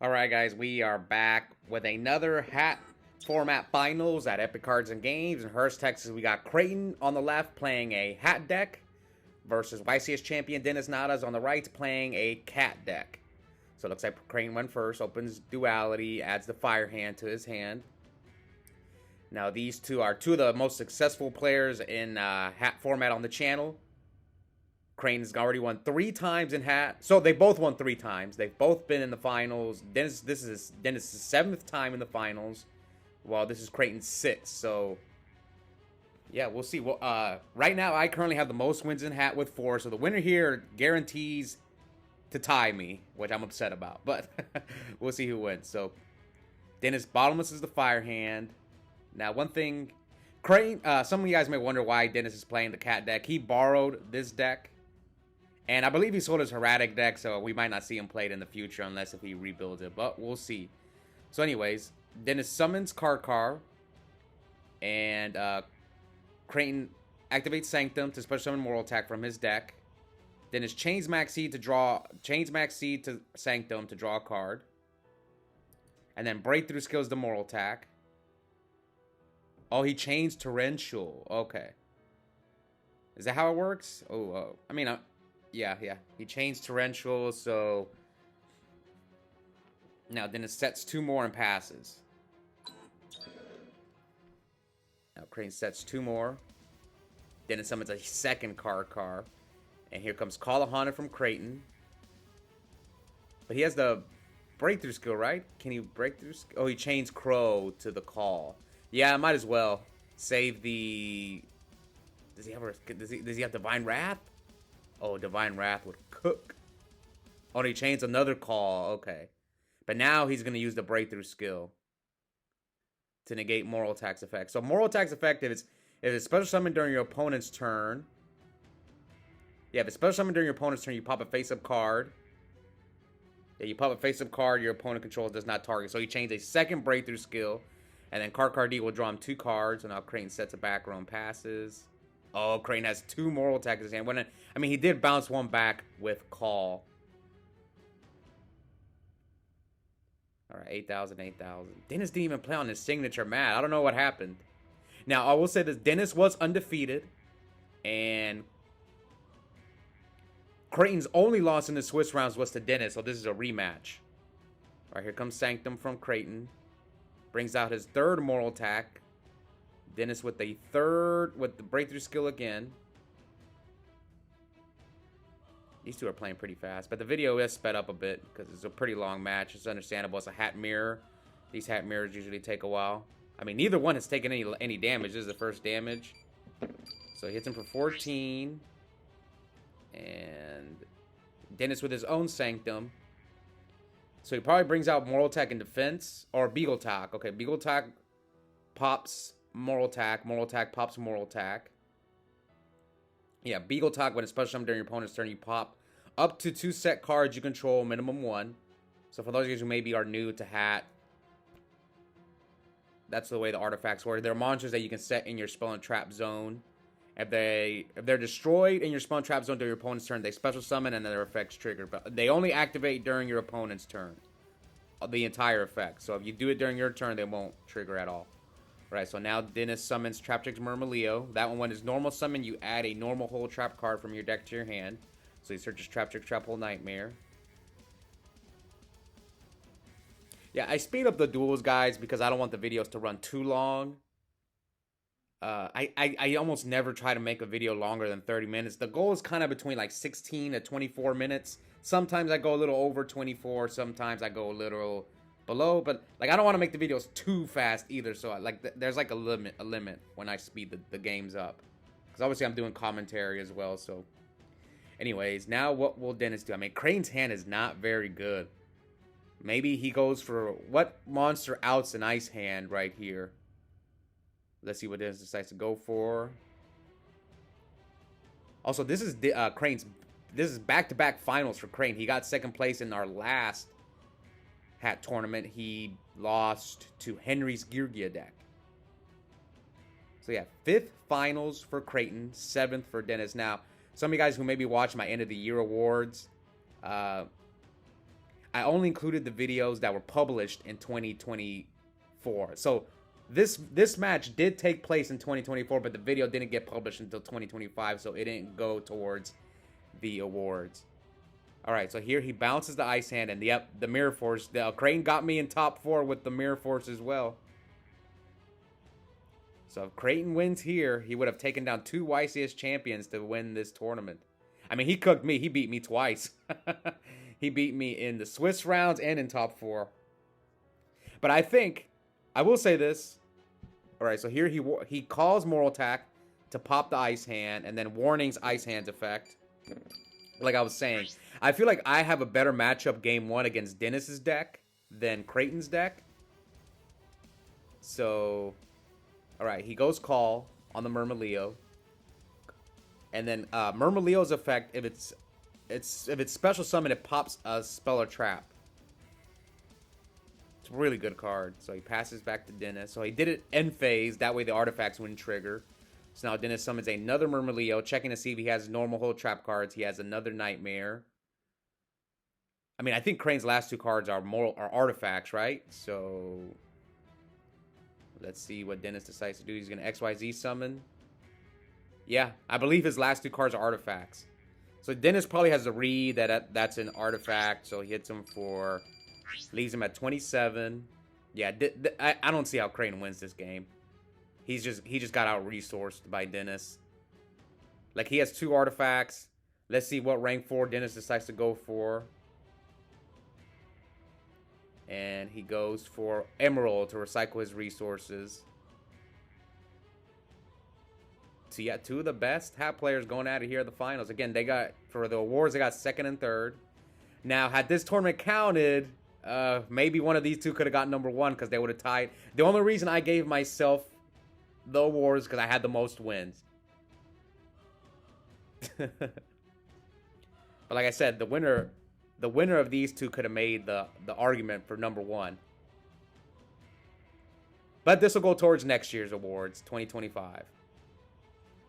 Alright guys, we are back with another hat format finals at Epic Cards and Games. In Hurst, Texas, we got Creighton on the left playing a hat deck versus YCS champion Denis Nadas on the right playing a cat deck. So it looks like Creighton went first, opens duality, adds the fire hand to his hand. Now these two are two of the most successful players in hat format on the channel. Creighton's already won 3 times in hat. So they both won 3 times. They've both been in the finals. This is Dennis' 7th time in the finals, while this is Creighton's 6th. So yeah, we'll see. Well, right now I currently have the most wins in hat with 4. So the winner here guarantees to tie me, which I'm upset about. But we'll see who wins. So Dennis bottomless is the fire hand. Now one thing, Creighton. Some of you guys may wonder why Dennis is playing the cat deck. He borrowed this deck. And I believe he sold his Heradic deck, so we might not see him played in the future unless if he rebuilds it. But we'll see. So anyways, Dennis summons Karkar. And Creighton activates Sanctum to special summon Moral Attack from his deck. Dennis chains Max Seed to Sanctum to draw a card. And then Breakthrough skills the Moral Attack. Oh, he chains Torrential. Okay. Is that how it works? Oh. I mean, yeah. He chains Torrential, so now then it sets 2 more and passes. Now Creighton sets 2 more. Then it summons a second Karkar. And here comes Call of Haunted from Creighton. But he has the breakthrough skill, right? Can he breakthrough? Oh, he chains Crow to the call. Yeah, I might as well save the. Does he have Divine Wrath? Oh, Divine Wrath would cook. Oh, and he chains another call. Okay. But now he's going to use the breakthrough skill to negate Moral Attack's effect. So Moral Attack's effect, if it's special summoned during your opponent's turn. Yeah, if it's special summoned during your opponent's turn, you pop a face-up card. Yeah, you pop a face-up card your opponent controls does not target. So he chains a second breakthrough skill. And then Karkar D will draw him 2 cards. So now Creighton sets a back row and passes. Oh, Creighton has 2 Moral Attacks in his hand. I mean, he did bounce 1 back with Call. Alright, 8,000. Dennis didn't even play on his signature mat. I don't know what happened. Now, I will say this. Dennis was undefeated. And Creighton's only loss in the Swiss rounds was to Dennis. So this is a rematch. Alright, here comes Sanctum from Creighton. Brings out his 3rd Moral Attack. Dennis with the breakthrough skill again. These two are playing pretty fast, but the video is sped up a bit because it's a pretty long match. It's understandable. It's a hat mirror. These hat mirrors usually take a while. I mean, neither one has taken any damage. This is the first damage. So he hits him for 14. And Dennis with his own Sanctum. So he probably brings out Moral Attack and Defense. Or Beagle Attack. Okay, Beagle Attack pops Moral Attack. Moral Attack pops Moral Attack. Yeah, Beagle Attack, when it's special summoned during your opponent's turn, you pop up to 2 set cards you control, minimum 1. So for those of you who maybe are new to hat, that's the way the artifacts work. They're monsters that you can set in your spell and trap zone. If they're destroyed in your spell and trap zone during your opponent's turn, they special summon and their effects trigger. But they only activate during your opponent's turn. The entire effect. So if you do it during your turn, they won't trigger at all. Right, so now Dennis summons Traptrix Murmileo. That one, when it's normal summon, you add a normal hole trap card from your deck to your hand. So he searches Traptrix Trap Hole Nightmare. Yeah, I speed up the duels, guys, because I don't want the videos to run too long. I almost never try to make a video longer than 30 minutes. The goal is kind of between like 16 to 24 minutes. Sometimes I go a little over 24. Sometimes I go a little below, but like I don't want to make the videos too fast either, so there's like a limit when I speed the games up, because obviously I'm doing commentary as well. So anyways, now what will Dennis do? I mean, Creighton's hand is not very good. Maybe he goes for what monster outs an ice hand right here. Let's see what Dennis decides to go for. Also, this is Creighton's, this is back-to-back finals for Creighton. He got 2nd place in our last hat tournament. He lost to Henry's Girgia deck. So yeah, 5th finals for Creighton, 7th for Dennis. Now, some of you guys who maybe watch my end of the year awards, I I only included the videos that were published in 2024. So this match did take place in 2024, but the video didn't get published until 2025, so it didn't go towards the awards. All right, so here he bounces the ice hand, and yep, the mirror force. Creighton got me in top 4 with the mirror force as well. So if Creighton wins here, he would have taken down 2 YCS champions to win this tournament. I mean, he cooked me. He beat me twice. He beat me in the Swiss rounds and in top 4. But I think, I will say this. All right, so here he calls Moral Attack to pop the ice hand, and then warnings ice hands effect. Like I was saying, I feel like I have a better matchup game 1 against Denis's deck than Creighton's deck. So, all right, he goes call on the Murmileo. And then Murmileo's effect, if it's special summon, it pops a spell or trap. It's a really good card. So he passes back to Denis. So he did it end phase. That way the artifacts wouldn't trigger. So now Denis summons another Murmileo, checking to see if he has normal hold trap cards. He has another Nightmare. I mean, I think Creighton's last 2 cards are artifacts, right? So let's see what Denis decides to do. He's going to XYZ summon. Yeah, I believe his last 2 cards are artifacts. So Denis probably has a read that's an artifact. So he hits him for, leaves him at 27. Yeah, I don't see how Creighton wins this game. He just got out-resourced by Denis. Like, he has 2 artifacts. Let's see what rank 4 Denis decides to go for. And he goes for Emerald to recycle his resources. So yeah, 2 of the best Hat players going at it here at the finals. Again, they got, for the awards, they got 2nd and 3rd. Now, had this tournament counted, maybe one of these 2 could have got number 1 because they would have tied. The only reason I gave myself the awards because I had the most wins. But like I said, the winner of these 2 could have made the argument for number 1. But this will go towards next year's awards, 2025.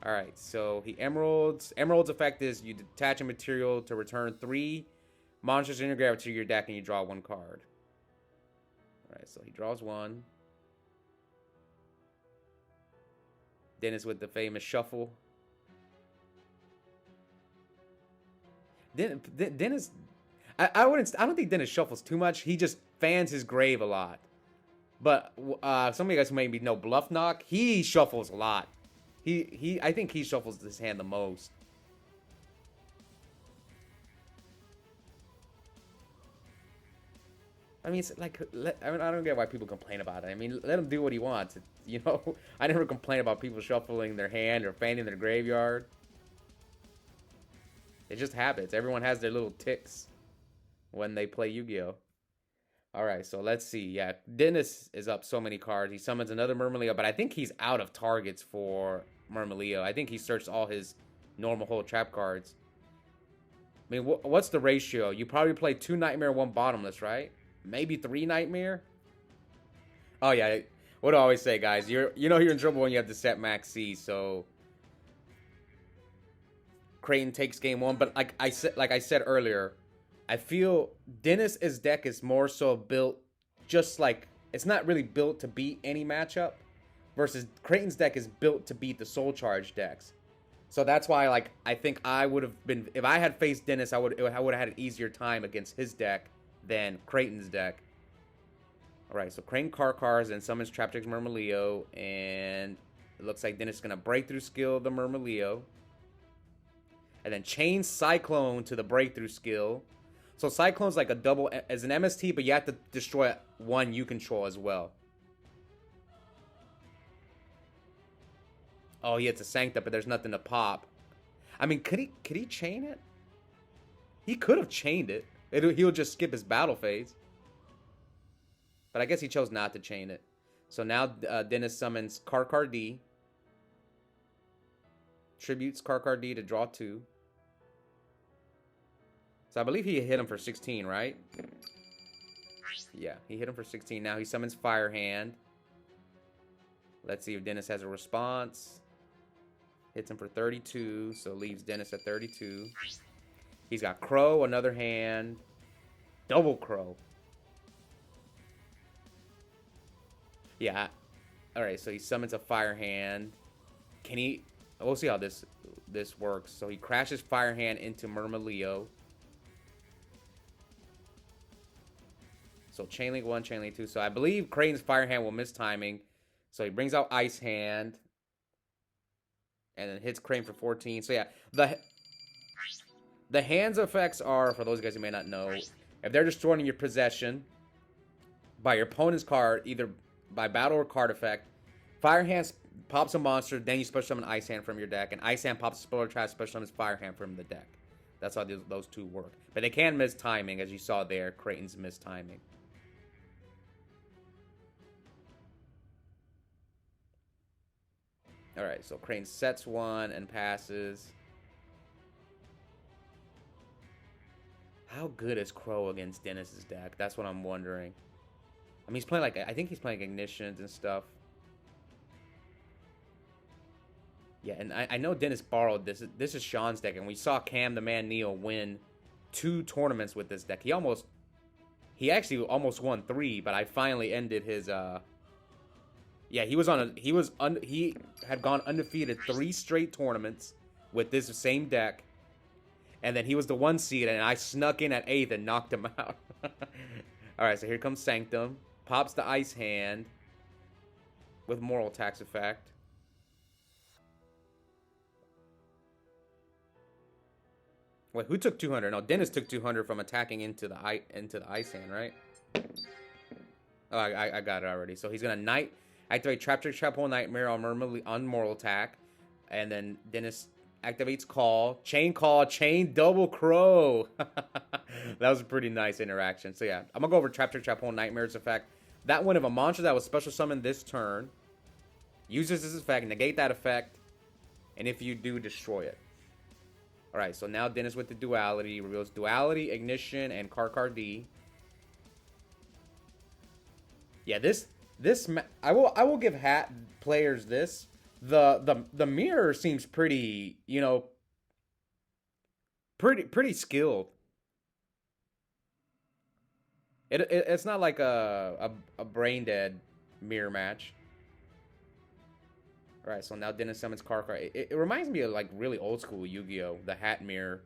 All right, so he Emeralds. Emerald's effect is you detach a material to return 3 monsters in your gravity to your deck, and you draw 1 card. All right, so he draws 1. Denis with the famous shuffle. Denis, I don't think Denis shuffles too much. He just fans his grave a lot. But some of you guys who maybe know Bluff Knock, he shuffles a lot. I think he shuffles this hand the most. I mean, it's like, I don't get why people complain about it. I mean, let him do what he wants. You know, I never complain about people shuffling their hand or fanning their graveyard. It's just habits. Everyone has their little ticks when they play Yu-Gi-Oh! Alright, so let's see. Yeah, Denis is up so many cards. He summons another Murmileo, but I think he's out of targets for Murmileo. I think he searched all his normal hold trap cards. I mean, what's the ratio? You probably play 2 Nightmare, 1 Bottomless, right? Maybe 3 Nightmare? Oh, yeah. What do I always say, guys? You know you're in trouble when you have to set max C, so Creighton takes game 1, but like I said earlier, I feel Denis's deck is more so built just like, it's not really built to beat any matchup, versus Creighton's deck is built to beat the Soul Charge decks. So that's why, like, I think I would have been, if I had faced Denis, I would have had an easier time against his deck than Creighton's deck. Alright, so Creighton cars and summons Traptrix Murmileo, and it looks like Denis is going to breakthrough skill the Murmileo. And then chain Cyclone to the breakthrough skill. So Cyclone's like a double as an MST, but you have to destroy 1 you control as well. Oh, he hits a Sancta, but there's nothing to pop. I mean, could he chain it? He could have chained it. He'll just skip his battle phase. But I guess he chose not to chain it. So now Denis summons Karkar D. Tributes Karkar D to draw 2. So I believe he hit him for 16, right? Yeah, he hit him for 16. Now he summons Fire Hand. Let's see if Denis has a response. Hits him for 32, so leaves Denis at 32. He's got Crow, another hand. Double Crow. Yeah. Alright, so he summons a Fire Hand. Can he... We'll see how this works. So he crashes Fire Hand into Murmileo. So Chain Link 1, Chain Link 2. So I believe Creighton's Fire Hand will miss timing. So he brings out Ice Hand. And then hits Creighton for 14. So yeah, the hand's effects are, for those guys who may not know, if they're destroying your possession by your opponent's card, either by battle or card effect, Fire Hand pops a monster, then you special summon Ice Hand from your deck, and Ice Hand pops a Spoiler Trap, special summons Fire Hand from the deck. That's how those two work. But they can miss timing, as you saw there. Creighton's missed timing. Alright, so Creighton sets one and passes. How good is Crow against Denis's deck? That's what I'm wondering. I mean, he's playing like... I think he's playing Ignitions and stuff. Yeah, and I know Denis borrowed this. This is Sean's deck, and we saw Cam the Man Neo win 2 tournaments with this deck. He actually almost won 3, but I finally ended his... Yeah, he had gone undefeated 3 straight tournaments with this same deck. And then he was the 1 seed, and I snuck in at 8th and knocked him out. Alright, so here comes Sanctum. Pops the Ice Hand with Moral Tax effect. Wait, who took 200? No, Denis took 200 from attacking into the Ice Hand, right? Oh, I got it already. So he's gonna activate Trap Trick Trap Hole Nightmare on Moral Attack, and then Denis activates Call, Chain Double Crow. That was a pretty nice interaction. So yeah, I'm gonna go over Trap Trick Trap Hole Nightmare's effect. That one, if a monster that was special summoned this turn uses this effect, negate that effect, and if you do, destroy it. Alright, so now Denis with the Duality reveals Duality, Ignition, and Karkar D. Yeah, I will give Hat players this. The mirror seems pretty, you know, pretty skilled. It's not like a brain dead mirror match. Alright, so now Denis summons Karkar. It reminds me of like really old school Yu-Gi-Oh! The Hat mirror.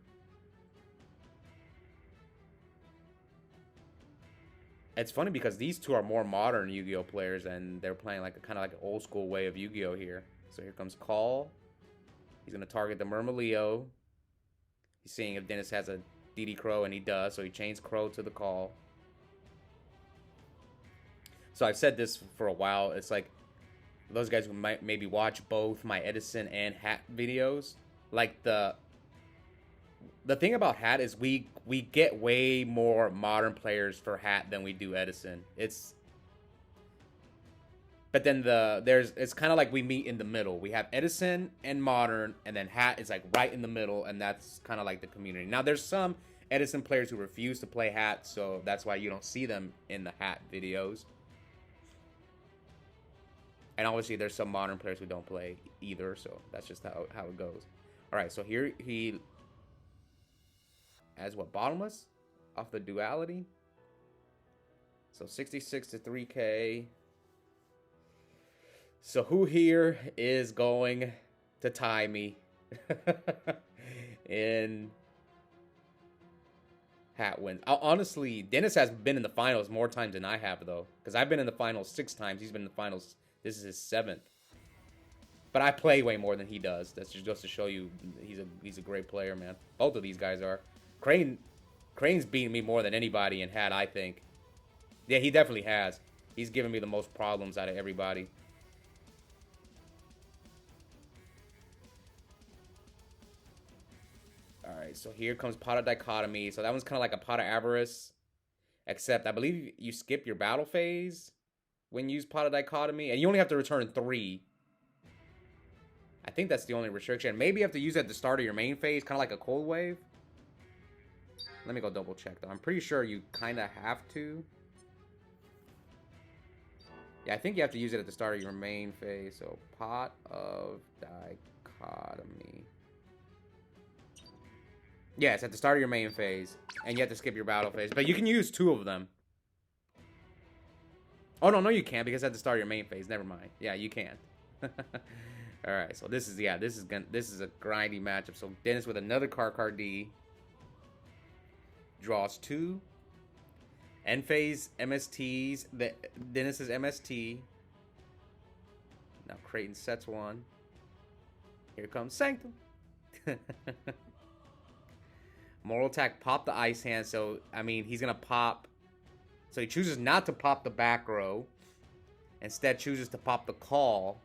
It's funny because these two are more modern Yu-Gi-Oh! Players, and they're playing like kind of like an old school way of Yu-Gi-Oh! Here. So here comes Call. He's going to target the Murmileo. He's seeing if Denis has a DD Crow, and he does. So he chains Crow to the Call. So I've said this for a while. It's like those guys who might maybe watch both my Edison and Hat videos. Like the thing about Hat is we get way more modern players for Hat than we do Edison. But then it's kind of like we meet in the middle. We have Edison and modern, and then Hat is like right in the middle, and that's kind of like the community. Now there's some Edison players who refuse to play Hat, so that's why you don't see them in the Hat videos. And obviously there's some modern players who don't play either, so that's just how it goes. All right, so here he has what, Bottomless off the Duality. So 66 to 3K. So who here is going to tie me in Hat wins? Honestly, Denis has been in the finals more times than I have, though. Because I've been in the finals 6 times. He's been in the finals. This is his 7th. But I play way more than he does. That's just goes to show you he's a great player, man. Both of these guys are. Creighton's beaten me more than anybody in Hat, I think. Yeah, he definitely has. He's given me the most problems out of everybody. Alright, so here comes Pot of Dichotomy. So that one's kind of like a Pot of Avarice. Except I believe you skip your battle phase when you use Pot of Dichotomy. And you only have to return 3. I think that's the only restriction. Maybe you have to use it at the start of your main phase, kind of like a Cold Wave. Let me go double check, though. I'm pretty sure you kind of have to. Yeah, I think you have to use it at the start of your main phase. So, Pot of Dichotomy. Yeah, it's at the start of your main phase. And you have to skip your battle phase. But you can use 2 of them. Oh, no, you can't because at the start of your main phase. Never mind. Yeah, you can. Alright, so this is a grindy matchup. So Dennis with another card D. Draws 2. End phase MSTs. Dennis is MST. Now Creighton sets 1. Here comes Sanctum. Moral Attack pop the ice hand. So, I mean, he's going to pop. So he chooses not to pop the back row. Instead chooses to pop the call.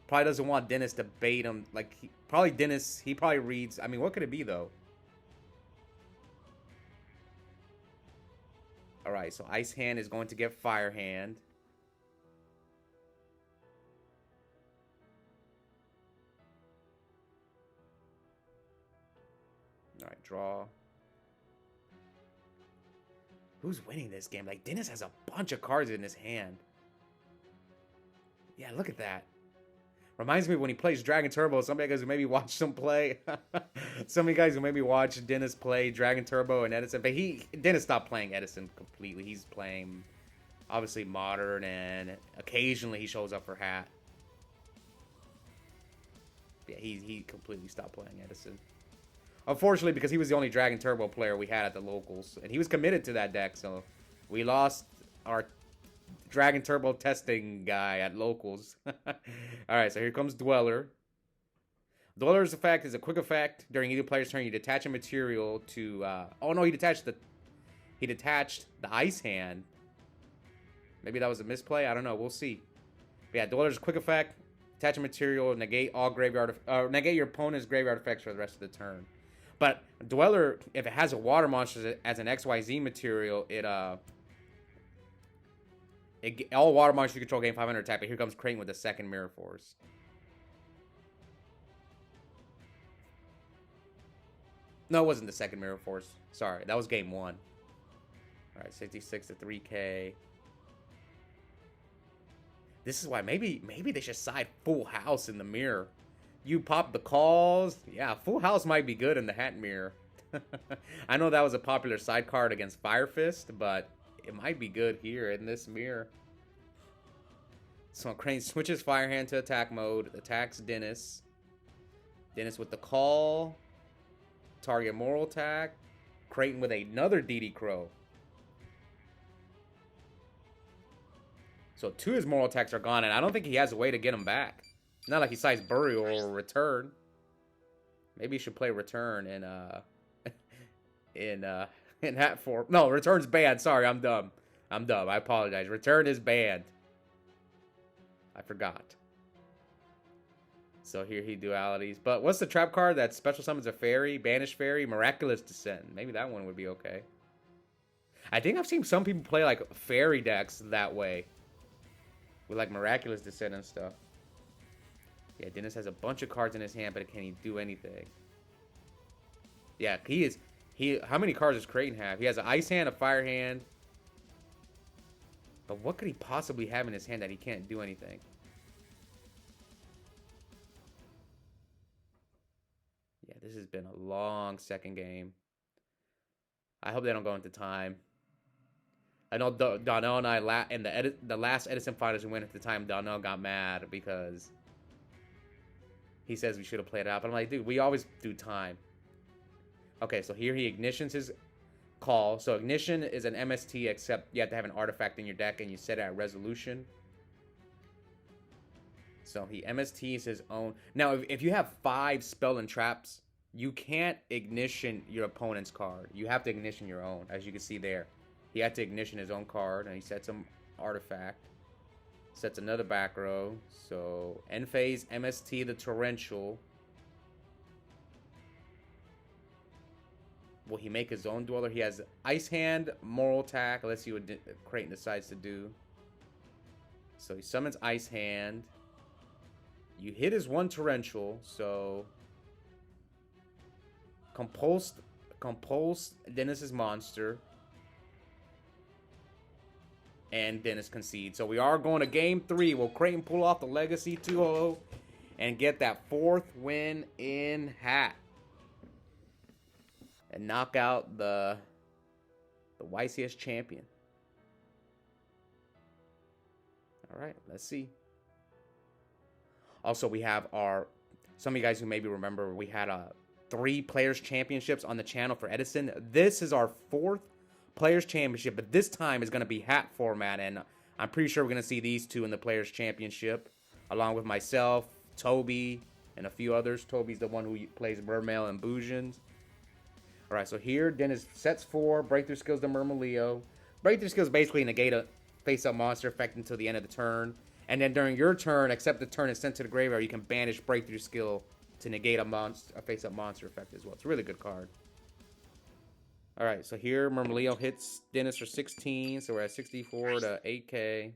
Probably doesn't want Dennis to bait him. Like, he probably reads. I mean, what could it be, though? Alright, so Ice Hand is going to get Fire Hand. Alright, draw. Who's winning this game? Like, Dennis has a bunch of cards in his hand. Yeah, look at that. Reminds me when he plays Dragon Turbo. Some of you guys who maybe watched him play. Some of you guys who maybe watched Dennis play Dragon Turbo and Edison. But Dennis stopped playing Edison completely. He's playing, obviously, Modern. And occasionally he shows up for Hat. Yeah, he completely stopped playing Edison. Unfortunately, because he was the only Dragon Turbo player we had at the locals. And he was committed to that deck. So we lost our Dragon Turbo testing guy at locals. Alright, so here comes Dweller. Dweller's effect is a quick effect. During either player's turn, you detach a material to... oh, no, he detached the Ice Hand. Maybe that was a misplay? I don't know. We'll see. But yeah, Dweller's a quick effect. Attach a material, negate all graveyard... negate your opponent's graveyard effects for the rest of the turn. But Dweller, if it has a water monster as an XYZ material, all water monsters you control gain 500 attack, but here comes Creighton with the second Mirror Force. No, it wasn't the second Mirror Force. Sorry, that was game 1. Alright, 66 to 3K. This is why maybe they should side Full House in the mirror. You pop the calls. Yeah, Full House might be good in the Hat mirror. I know that was a popular side card against Fire Fist, but it might be good here in this mirror. So Creighton switches Fire Hand to attack mode. Attacks Dennis. Dennis with the call. Target Moral Attack. Creighton with another DD Crow. So 2 of his Moral Attacks are gone, and I don't think he has a way to get them back. Not like he sides Burial or Return. Maybe he should play Return in Hat form. No, Return's banned. Sorry, I'm dumb. I apologize. Return is banned. I forgot. So here he dualities. But what's the trap card that special summons a fairy? Banish Fairy? Miraculous Descent. Maybe that one would be okay. I think I've seen some people play like fairy decks that way. With like Miraculous Descent and stuff. Yeah, Dennis has a bunch of cards in his hand, but can he do anything? Yeah, how many cards does Creighton have? He has an Ice Hand, a Fire Hand. But what could he possibly have in his hand that he can't do anything? Yeah, this has been a long second game. I hope they don't go into time. I know Donnell and I, in the last Edison Finals we went at the time, Donnell got mad because he says we should have played it out. But I'm like, dude, we always do time. Okay, so here he ignitions his call. So ignition is an MST, except you have to have an artifact in your deck and you set it at resolution. So he MSTs his own. Now, if you have 5 spell and traps, you can't ignition your opponent's card. You have to ignition your own, as you can see there. He had to ignition his own card, and he sets some artifact. Sets another back row. So end phase MST the Torrential. Will he make his own Dweller? He has Ice Hand, Moral Attack. Let's see what Creighton decides to do. So he summons Ice Hand. You hit his one Torrential, so compulse Dennis's monster. And Dennis concedes. So we are going to game 3. Will Creighton pull off the Legacy 2-0 and get that 4th win in Hat? and knock out the YCS champion. All right, let's see. Also, we have some of you guys who maybe remember, we had 3 Players Championships on the channel for Edison. This is our 4th Players Championship, but this time is going to be hat format, and I'm pretty sure we're going to see these 2 in the Players Championship, along with myself, Toby, and a few others. Toby's the one who plays Mermail and Boujins. All right, so here, Dennis sets 4, breakthrough skills to Murmileo. Breakthrough skills basically negate a face-up monster effect until the end of the turn. And then during your turn, except the turn is sent to the graveyard, you can banish breakthrough skill to negate a face-up monster effect as well. It's a really good card. All right, so here, Murmileo hits Dennis for 16, so we're at 64 to 8K.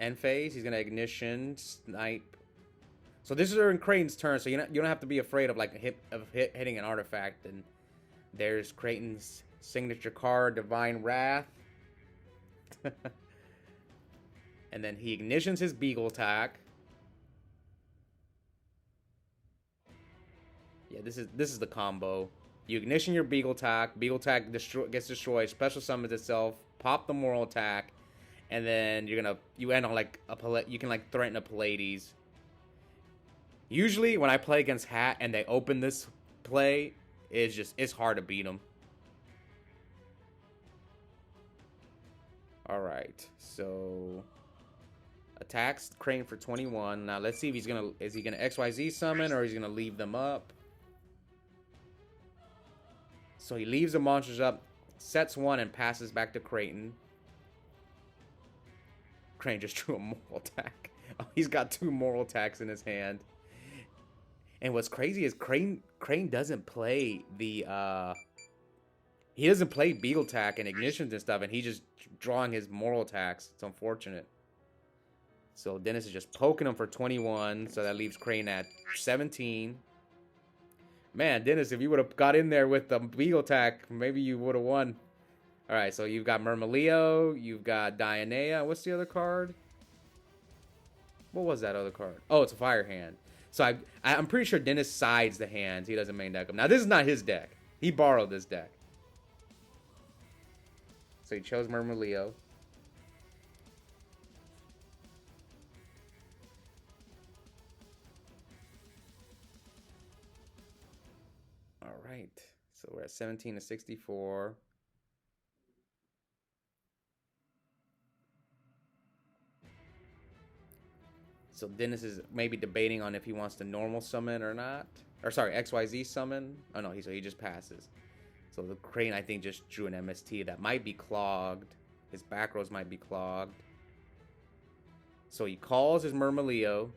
End phase, he's gonna ignition, snipe. So this is during Creighton's turn, so you don't have to be afraid of like hitting an artifact. And there's Creighton's signature card, Divine Wrath. And then he ignitions his Beagle attack. Yeah, this is the combo. You ignition your Beagle attack gets destroyed, special summons itself, pop the Moral attack. And then you end on like you can like threaten a Pallades. Usually when I play against Hat and they open this play, it's hard to beat them. All right, so attacks Creighton for 21. Now let's see if is he gonna XYZ summon or he's gonna leave them up. So he leaves the monsters up, sets 1 and passes back to Creighton. Creighton just drew a moral attack. Oh, he's got 2 moral attacks in his hand. And what's crazy is Creighton doesn't play he doesn't play Beagle attack and ignitions and stuff, and he's just drawing his moral attacks. It's unfortunate. So Dennis is just poking him for 21, so that leaves Creighton at 17. Man, Dennis, if you would have got in there with the Beagle attack, maybe you would have won. All right, so you've got Murmileo, you've got Dionea. What's the other card? What was that other card? Oh, it's a Fire Hand. So I'm pretty sure Dennis sides the hands. He doesn't main deck them. Now, this is not his deck. He borrowed this deck. So he chose Murmileo. All right. So we're at 17 to 64. So Dennis is maybe debating on if he wants to normal summon or not. Or sorry, XYZ summon. Oh no, he just passes. So the Creighton, I think, just drew an MST that might be clogged. His back rows might be clogged. So he calls his Murmileo.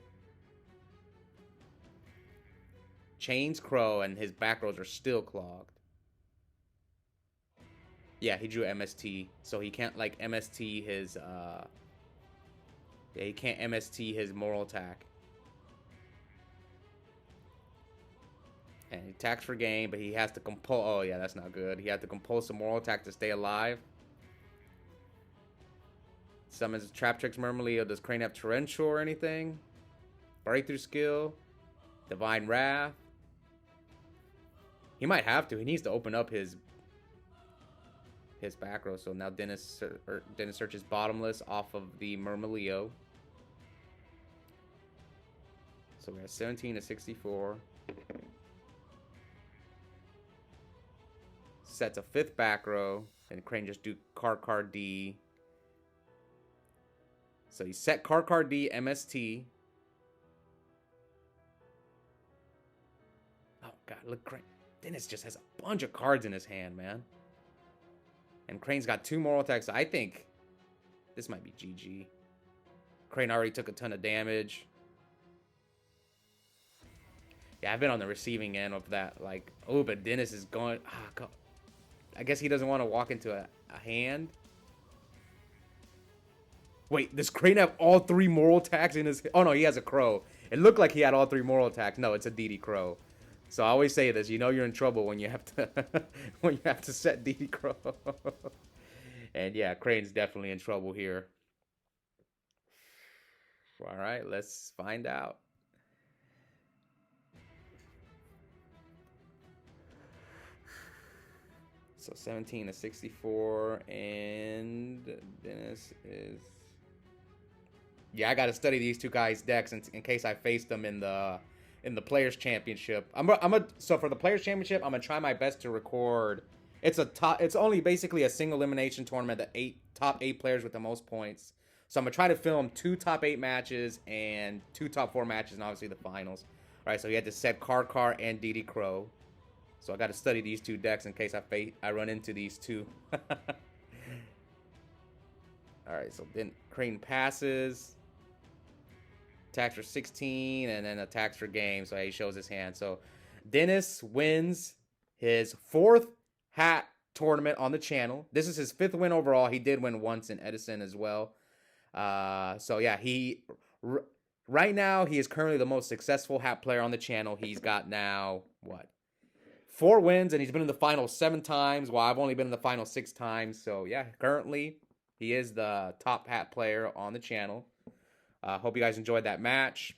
Chains Crow, and his back rows are still clogged. Yeah, he drew MST. So he can't like MST his yeah, he can't MST his moral attack. And he attacks for game, but he has to compose. Oh, yeah, that's not good. He has to compose a moral attack to stay alive. Summons Trap Tricks Murmileo. Does Creighton have Torrential or anything? Breakthrough skill. Divine Wrath. He might have to. He needs to open up his back row. So now Dennis searches Bottomless off of the Murmileo. So we're at 17 to 64. Sets a 5th back row. And Creighton just do card D. So he set card D MST. Oh god, look, Creighton. Dennis just has a bunch of cards in his hand, man. And Creighton's got 2 moral attacks. I think this might be GG. Creighton already took a ton of damage. Yeah, I've been on the receiving end of that. Like, oh, but Dennis is going. I guess he doesn't want to walk into a hand. Wait, does Creighton have all 3 moral attacks in his... Oh, no, he has a Crow. It looked like he had all 3 moral attacks. No, it's a DD Crow. So I always say this. You know you're in trouble when you have to when you have to set DD Crow. And yeah, Creighton's definitely in trouble here. All right, let's find out. So 17 to 64, and Dennis is... Yeah, I got to study these two guys' decks in case I face them in the Players Championship. So for the Players Championship, I'm gonna try my best to record. It's only basically a single elimination tournament. The top eight players with the most points. So I'm gonna try to film 2 top 8 matches and 2 top 4 matches, and obviously the finals. All right, so he had to set Car and DD Crow. So I got to study these 2 decks in case I run into these 2. All right, so then Creighton passes. Attacks for 16, and then attacks for game. So he shows his hand. So Dennis wins his 4th hat tournament on the channel. This is his 5th win overall. He did win once in Edison as well. So yeah, right now he is currently the most successful hat player on the channel. He's got now 4 wins, and he's been in the final 7 times, while I've only been in the final 6 times. So yeah, currently he is the top hat player on the channel. Hope you guys enjoyed that match.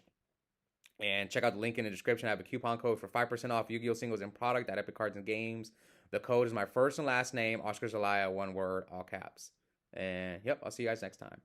And check out the link in the description. I have a coupon code for 5% off Yu-Gi-Oh! Singles and product at Epic Cards and Games. The code is my first and last name, Oscar Zelaya, one word, all caps. And yep, I'll see you guys next time.